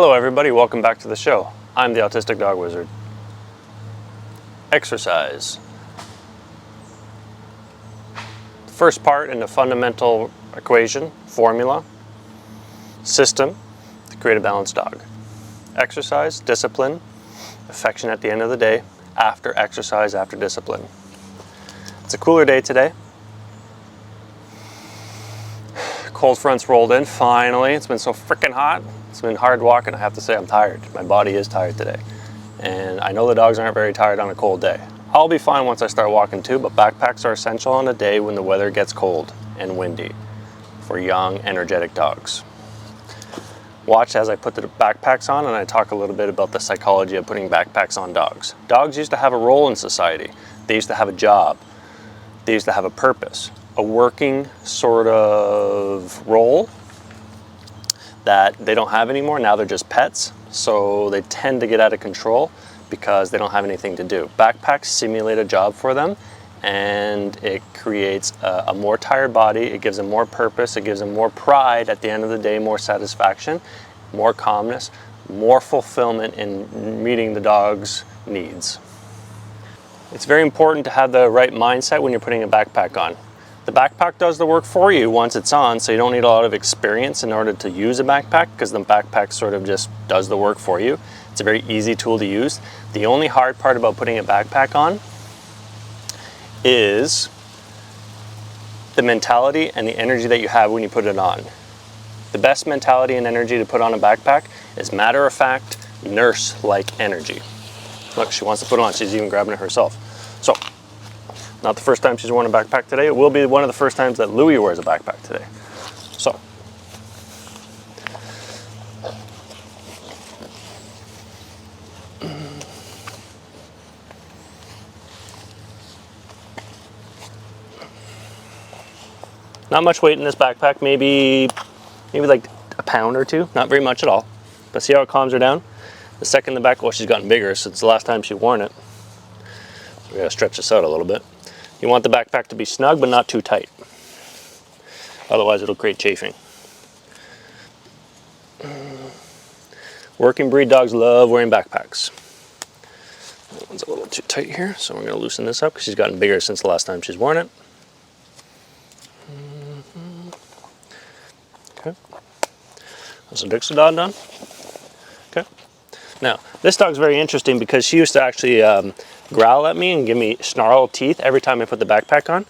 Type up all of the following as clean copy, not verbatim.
Hello everybody, welcome back to the show. I'm the Autistic Dog Wizard. Exercise. The first part in the fundamental equation, formula, system to create a balanced dog. Exercise, discipline, affection at the end of the day, after exercise, after discipline. It's a cooler day today. Cold fronts rolled in, finally. It's been so freaking hot. It's been hard walking. I have to say I'm tired. My body is tired today. And I know the dogs aren't very tired on a cold day. I'll be fine once I start walking too, but backpacks are essential on a day when the weather gets cold and windy for young, energetic dogs. Watch as I put the backpacks on and I talk a little bit about the psychology of putting backpacks on dogs. Dogs used to have a role in society. They used to have a job. They used to have a purpose, a working sort of role that they don't have anymore. Now they're just pets, so they tend to get out of control because they don't have anything to do. Backpacks simulate a job for them, and it creates a more tired body. It gives them more purpose. It gives them more pride at the end of the day, more satisfaction, more calmness, more fulfillment in meeting the dog's needs. It's very important to have the right mindset when you're putting a backpack on. The backpack does the work for you once it's on, so you don't need a lot of experience in order to use a backpack, because the backpack sort of just does the work for you. It's a very easy tool to use. The only hard part about putting a backpack on is the mentality and the energy that you have when you put it on. The best mentality and energy to put on a backpack is matter-of-fact, nurse-like energy. Look, she wants to put it on. She's even grabbing it herself. So, not the first time she's worn a backpack today. It will be one of the first times that Louie wears a backpack today. So, not much weight in this backpack, maybe like a pound or two, not very much at all. But see how it calms her down? The second the back, well, she's gotten bigger since the last time she worn it. We gotta stretch this out a little bit. You want the backpack to be snug, but not too tight. Otherwise, it'll create chafing. Working breed dogs love wearing backpacks. That one's a little too tight here, so we're gonna loosen this up because she's gotten bigger since the last time she's worn it. Okay. That's a Dixodon done. Okay. Now, this dog's very interesting because she used to actually growl at me and give me snarl teeth every time I put the backpack on.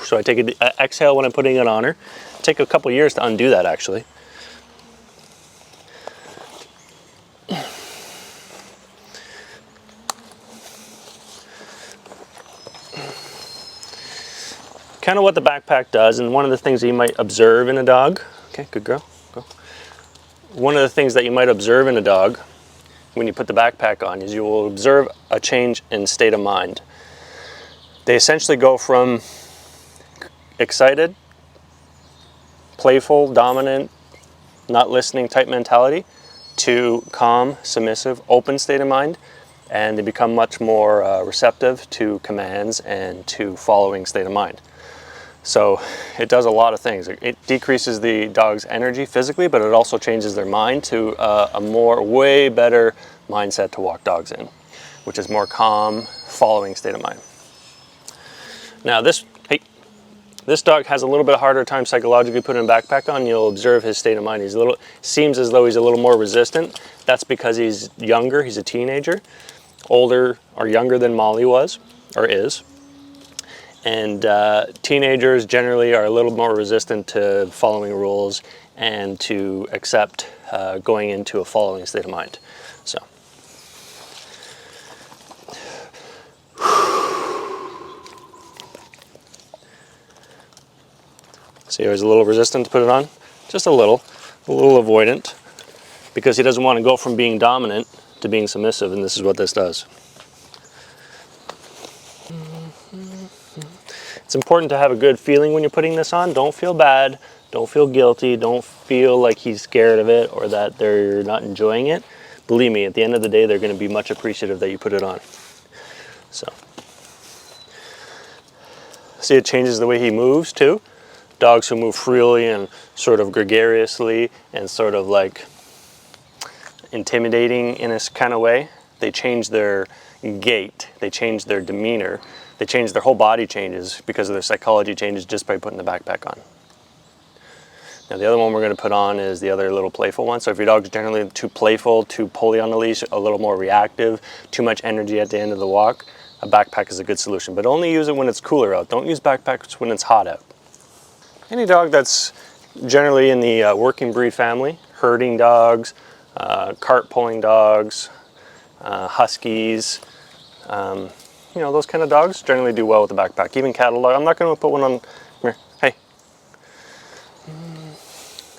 So I take an exhale when I'm putting it on her. Take a couple years to undo that, actually. Kind of what the backpack does, and one of the things that you might observe in a dog. Okay, good girl, go. One of the things that you might observe in a dog when you put the backpack on is you will observe a change in state of mind. They essentially go from excited, playful, dominant, not listening type mentality to calm, submissive, open state of mind, and they become much more receptive to commands and to following state of mind. So it does a lot of things. It decreases the dog's energy physically, but it also changes their mind to a way better mindset to walk dogs in, which is more calm, following state of mind. Now this dog has a little bit harder time psychologically putting a backpack on. You'll observe his state of mind. Seems as though he's a little more resistant. That's because he's younger, he's a teenager, older or younger than Molly was, or is. And teenagers generally are a little more resistant to following rules and to accept going into a following state of mind. So, see how he's a little resistant to put it on? Just a little avoidant, because he doesn't want to go from being dominant to being submissive, and this is what this does. It's important to have a good feeling when you're putting this on. Don't feel bad, don't feel guilty, don't feel like he's scared of it or that they're not enjoying it. Believe me, at the end of the day, they're going to be much appreciative that you put it on. So, see, it changes the way he moves too. Dogs who move freely and sort of gregariously and sort of like intimidating in a kind of way. They change their gait, they change their demeanor, they change their whole body changes because of their psychology changes just by putting the backpack on. Now the other one we're going to put on is the other little playful one. So if your dog's generally too playful, too pulley on the leash, a little more reactive, too much energy at the end of the walk, a backpack is a good solution. But only use it when it's cooler out. Don't use backpacks when it's hot out. Any dog that's generally in the working breed family, herding dogs, cart pulling dogs, huskies, you know, those kind of dogs generally do well with the backpack. Even cattle dog. I'm not going to put one on. Come here. Hey.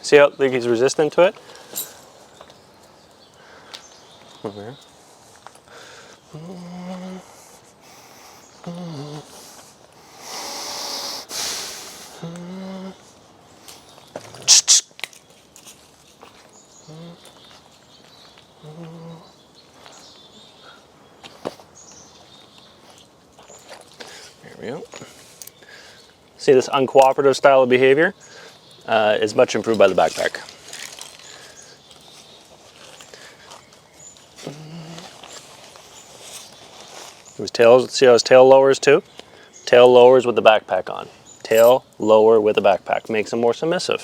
See how like he's resistant to it? Over here. There we go. See, this uncooperative style of behavior is much improved by the backpack. His tail, see how his tail lowers too? Tail lowers with the backpack on. Tail lower with the backpack. Makes him more submissive.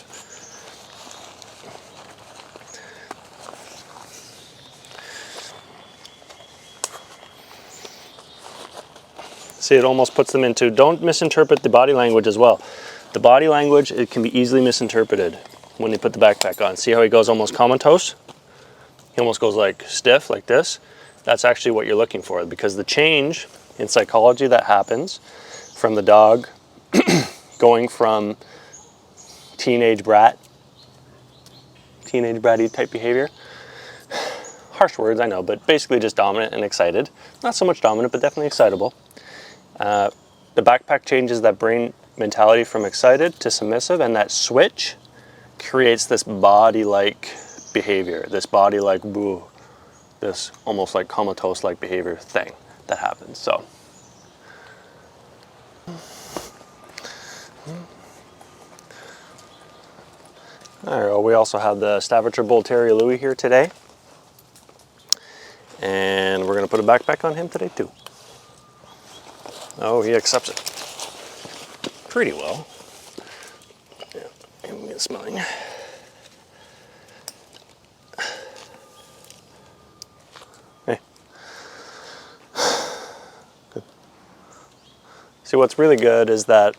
See, it almost puts them into, don't misinterpret the body language as well. The body language, it can be easily misinterpreted when they put the backpack on. See how he goes almost comatose? He almost goes like stiff, like this. That's actually what you're looking for, because the change in psychology that happens from the dog going from teenage bratty type behavior. Harsh words, I know, but basically just dominant and excited. Not so much dominant, but definitely excitable. The backpack changes that brain mentality from excited to submissive, and that switch creates this body-like behavior, this body-like boo, this almost like comatose-like behavior thing that happens. So. All right, well, we also have the Staffordshire Bull Terrier Louie here today. And we're going to put a backpack on him today too. Oh, he accepts it pretty well. Yeah, I'm get smelling. Hey. Good. See, what's really good is that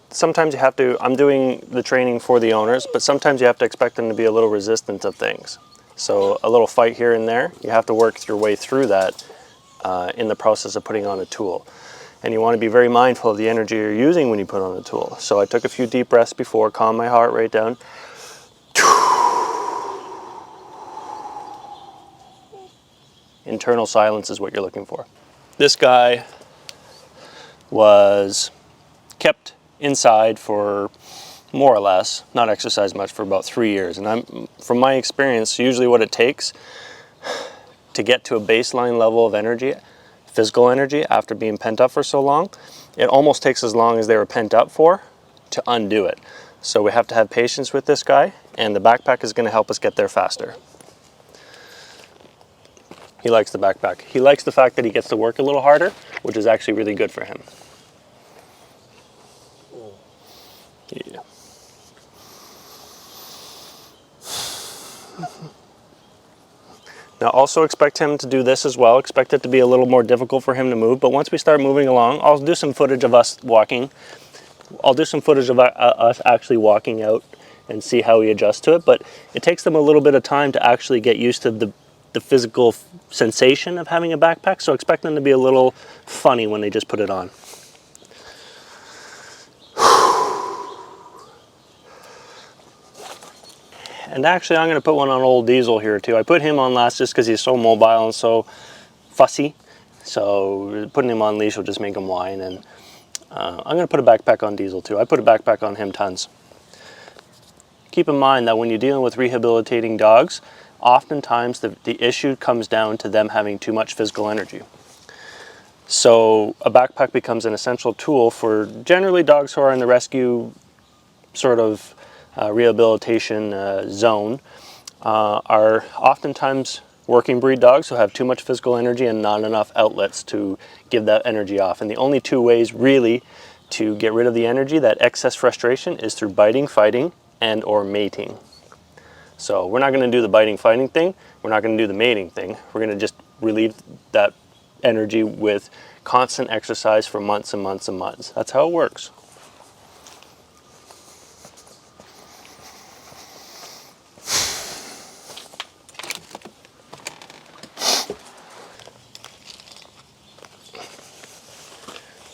sometimes you have to, I'm doing the training for the owners, but sometimes you have to expect them to be a little resistant of things. So a little fight here and there, you have to work your way through that in the process of putting on a tool. And you want to be very mindful of the energy you're using when you put on a tool. So I took a few deep breaths before, calmed my heart rate down. Internal silence is what you're looking for. This guy was kept inside for more or less, not exercised much, for about 3 years. And from my experience, usually what it takes to get to a baseline level of energy, physical energy, after being pent up for so long, it almost takes as long as they were pent up for to undo it. So we have to have patience with this guy, and the backpack is going to help us get there faster. He likes the backpack. He likes the fact that he gets to work a little harder, which is actually really good for him. Yeah. Now also expect him to do this as well. Expect it to be a little more difficult for him to move, but once we start moving along, I'll do some footage of us walking. I'll do some footage of us actually walking out and see how he adjusts to it, but it takes them a little bit of time to actually get used to the physical sensation of having a backpack, so expect them to be a little funny when they just put it on. And actually, I'm going to put one on old Diesel here too. I put him on last just because he's so mobile and so fussy. So putting him on leash will just make him whine. And I'm going to put a backpack on Diesel too. I put a backpack on him tons. Keep in mind that when you're dealing with rehabilitating dogs, oftentimes the issue comes down to them having too much physical energy. So a backpack becomes an essential tool for generally dogs who are in the rescue sort of rehabilitation zone, are oftentimes working breed dogs who have too much physical energy and not enough outlets to give that energy off. And the only two ways really to get rid of the energy, that excess frustration, is through biting, fighting, and or mating. So we're not going to do the biting, fighting thing. We're not going to do the mating thing. We're going to just relieve that energy with constant exercise for months and months and months. That's how it works.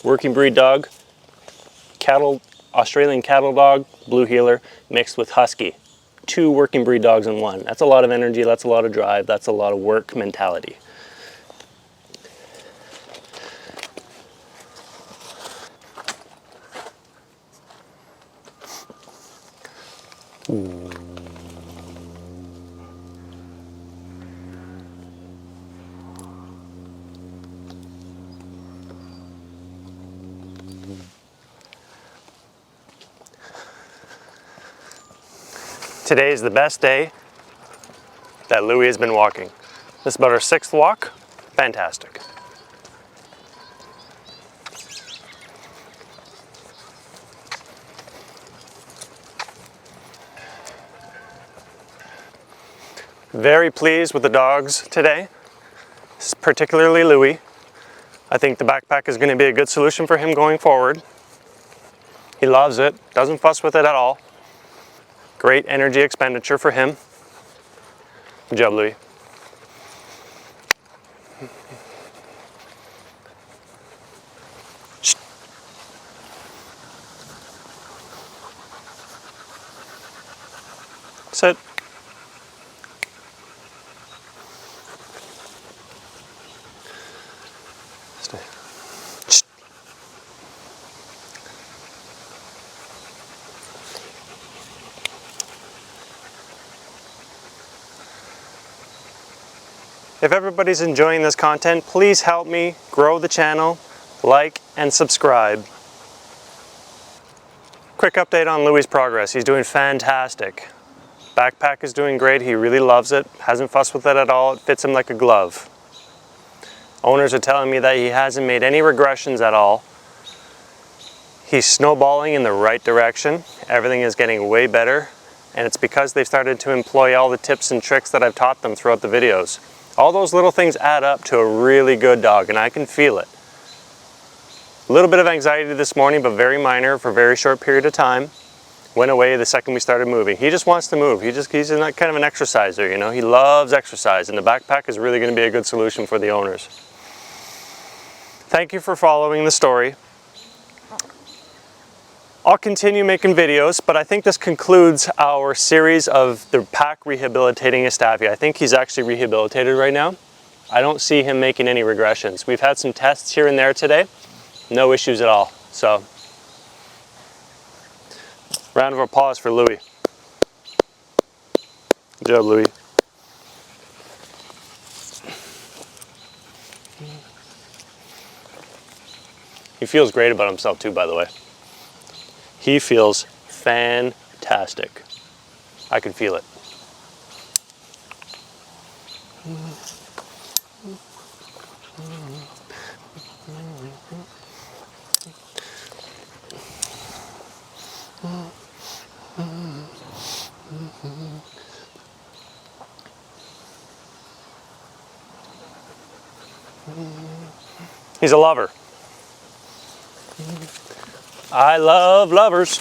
Working breed dog, cattle, Australian cattle dog, blue heeler, mixed with husky. 2 working breed dogs in one. That's a lot of energy, that's a lot of drive, that's a lot of work mentality. Today is the best day that Louie has been walking. This is about our 6th walk. Fantastic. Very pleased with the dogs today, particularly Louie. I think the backpack is going to be a good solution for him going forward. He loves it, doesn't fuss with it at all. Great energy expenditure for him. Good job, Louie. Sit. Stay. If everybody's enjoying this content, please help me grow the channel, like and subscribe. Quick update on Louie's progress. He's doing fantastic. Backpack is doing great. He really loves it. Hasn't fussed with it at all. It fits him like a glove. Owners are telling me that he hasn't made any regressions at all. He's snowballing in the right direction. Everything is getting way better. And it's because they've started to employ all the tips and tricks that I've taught them throughout the videos. All those little things add up to a really good dog, and I can feel it. A little bit of anxiety this morning, but very minor for a very short period of time. Went away the second we started moving. He just wants to move. He's kind of an exerciser, you know. He loves exercise, and the backpack is really going to be a good solution for the owners. Thank you for following the story. I'll continue making videos, but I think this concludes our series of the pack rehabilitating a Staffy. I think he's actually rehabilitated right now. I don't see him making any regressions. We've had some tests here and there today. No issues at all. So, round of applause for Louie. Good job, Louie. He feels great about himself too, by the way. He feels fantastic. I can feel it. He's a lover. I love lovers.